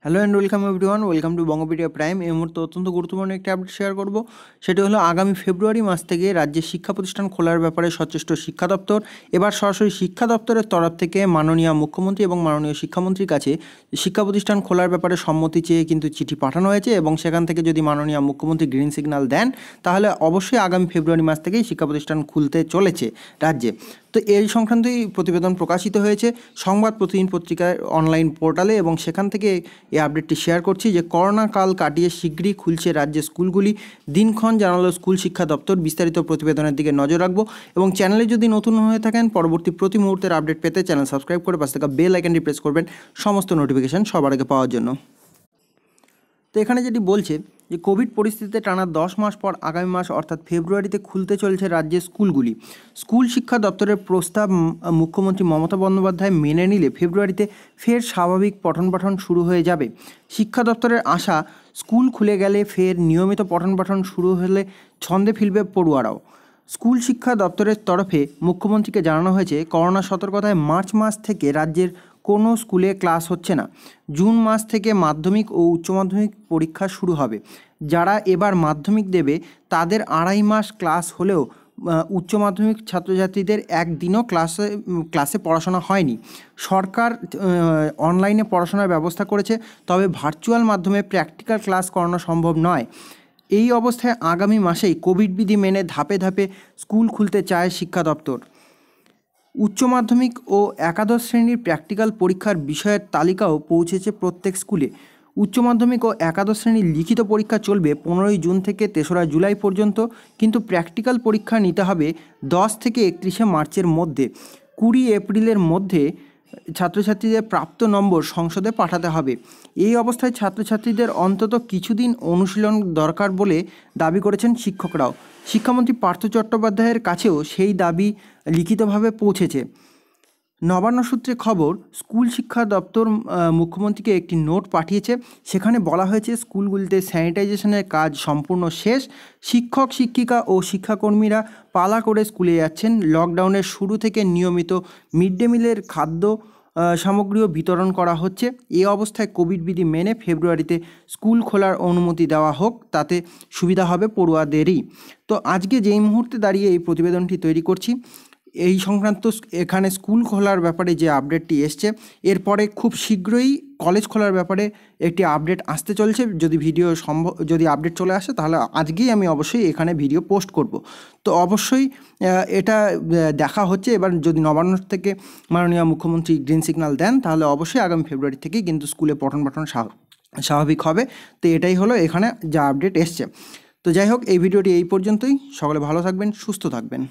Hello and welcome to Bangapedia prime. এই মুহূর্তে অত্যন্ত গুরুত্বপূর্ণ একটি আপডেট শেয়ার করব। সেটি হলো আগামী ফেব্রুয়ারি মাস থেকে রাজ্যের শিক্ষা প্রতিষ্ঠান খোলার ব্যাপারে সচেষ্ট শিক্ষা দপ্তর। এবার সরাসরি শিক্ষা দপ্তরের তরফ থেকে মাননীয় মুখ্যমন্ত্রী এবং মাননীয় শিক্ষামন্ত্রীর কাছে শিক্ষা প্রতিষ্ঠান খোলার ব্যাপারে সম্মতি চেয়ে কিন্তু চিঠি পাঠানো হয়েছে, এবং সেখান থেকে যদি মাননীয় মুখ্যমন্ত্রী গ্রিন সিগন্যাল দেন তাহলে অবশ্যই আগামী ফেব্রুয়ারি মাস থেকেই শিক্ষা প্রতিষ্ঠান খুলতে চলেছে রাজ্যে। তো এই সংক্রান্তই প্রতিবেদন প্রকাশিত হয়েছে সংবাদ প্রতিদিন পত্রিকার অনলাইন পোর্টালে, এবং সেখান থেকে এই আপডেটটি শেয়ার করছি যে করোনা কাল কাটিয়ে শীঘ্রই খুলছে রাজ্যের স্কুলগুলি, দিনক্ষণ জানালো স্কুল শিক্ষা দপ্তর। বিস্তারিত প্রতিবেদনের দিকে নজর রাখবো, এবং চ্যানেলে যদি নতুন হয়ে থাকেন পরবর্তী প্রতি মুহূর্তের আপডেট পেতে চ্যানেল সাবস্ক্রাইব করে পাশে থাকা বেল আইকনটি প্রেস করবেন সমস্ত নোটিফিকেশান সবার আগে পাওয়ার জন্য। তো এখানে যেটি বলছে যে কোভিড পরিস্থিতিতে টানা 10 মাস পর আগামী মাস অর্থাৎ ফেব্রুয়ারিতে খুলতে চলছে রাজ্যের স্কুলগুলি। স্কুল শিক্ষা দপ্তরের প্রস্তাব মুখ্যমন্ত্রী মমতা বন্দ্যোপাধ্যায় মেনে নিলে ফেব্রুয়ারিতে ফের স্বাভাবিক পঠন পাঠন শুরু হয়ে যাবে। শিক্ষা দপ্তরের আশা, স্কুল খুলে গেলে ফের নিয়মিত পঠন পাঠন শুরু হলে ছন্দে ফিরবে পড়ুয়ারাও। স্কুল শিক্ষা দপ্তরের তরফে মুখ্যমন্ত্রীকে জানানো হয়েছে, করোনা সতর্কতায় মার্চ মাস থেকে রাজ্যের কোনো স্কুলে ক্লাস হচ্ছে না। জুন মাস থেকে মাধ্যমিক ও উচ্চ মাধ্যমিক পরীক্ষা শুরু হবে। যারা এবার মাধ্যমিক দেবে তাদের 2.5 মাস ক্লাস হলেও উচ্চ মাধ্যমিক ছাত্রছাত্রীদের একদিনও ক্লাসে পড়াশোনা হয়নি। সরকার অনলাইনে পড়াশোনার ব্যবস্থা করেছে, তবে ভার্চুয়াল মাধ্যমে প্র্যাকটিক্যাল ক্লাস করানো সম্ভব নয়। এই অবস্থায় আগামী মাসেই কোভিড বিধি মেনে ধাপে ধাপে স্কুল খুলতে চায় শিক্ষা দপ্তর। উচ্চ মাধ্যমিক ও একাদশ শ্রেণীর প্র্যাকটিক্যাল পরীক্ষার বিষয়ের তালিকাও পৌঁছেছে প্রত্যেক স্কুলে। উচ্চ মাধ্যমিক ও একাদশ শ্রেণীর লিখিত পরীক্ষা চলবে 15 জুন থেকে 3রা জুলাই পর্যন্ত, কিন্তু প্র্যাকটিক্যাল পরীক্ষা নিতে হবে 10 থেকে 31শে মার্চের মধ্যে। 20 এপ্রিলের মধ্যে ছাত্রছাত্রীদের প্রাপ্ত নম্বর সংসদে পাঠাতে হবে। এই অবস্থায় ছাত্রছাত্রীদের অন্তত কিছুদিন অনুশীলন দরকার বলে দাবি করেছেন শিক্ষকরাও। শিক্ষামন্ত্রী পার্থ চট্টোপাধ্যায়ের কাছেও সেই দাবি লিখিতভাবে পৌঁছেছে। নবান্ন সূত্রে খবর, স্কুল শিক্ষা দপ্তর মুখ্যমন্ত্রীকে একটি নোট পাঠিয়েছে। সেখানে বলা হয়েছে স্কুলগুলিতে স্যানিটাইজেশনের কাজ সম্পূর্ণ শেষ। শিক্ষক শিক্ষিকা ও শিক্ষাকর্মীরা পালা করে স্কুলে যাচ্ছেন। লকডাউনের শুরু থেকে নিয়মিত মিড ডে মিলের খাদ্য সামগ্রীও বিতরণ করা হচ্ছে। এই অবস্থায় কোভিড বিধি মেনে ফেব্রুয়ারিতে স্কুল খোলার অনুমতি দেওয়া হোক, তাতে সুবিধা হবে পড়ুয়াদেরই। তো আজকে যেই মুহূর্তে দাঁড়িয়ে এই প্রতিবেদনটি তৈরি করছি, এই সংক্রান্ত এখানে স্কুল খোলার ব্যাপারে যে আপডেটটি এসছে, এরপরে খুব শীঘ্রই কলেজ খোলার ব্যাপারে একটি আপডেট আসতে চলছে। যদি আপডেট চলে আসে তাহলে আজকেই আমি অবশ্যই এখানে ভিডিও পোস্ট করব। তো অবশ্যই এটা দেখা হচ্ছে। এবার যদি নবান্ন থেকে মাননীয় মুখ্যমন্ত্রী গ্রিন সিগন্যাল দেন তাহলে অবশ্যই আগামী ফেব্রুয়ারি থেকেই কিন্তু স্কুলে পঠন পাঠন স্বাভাবিক হবে। তো এটাই হলো এখানে যা আপডেট এসছে। তো যাই হোক, এই ভিডিওটি এই পর্যন্তই। সকলে ভালো থাকবেন, সুস্থ থাকবেন।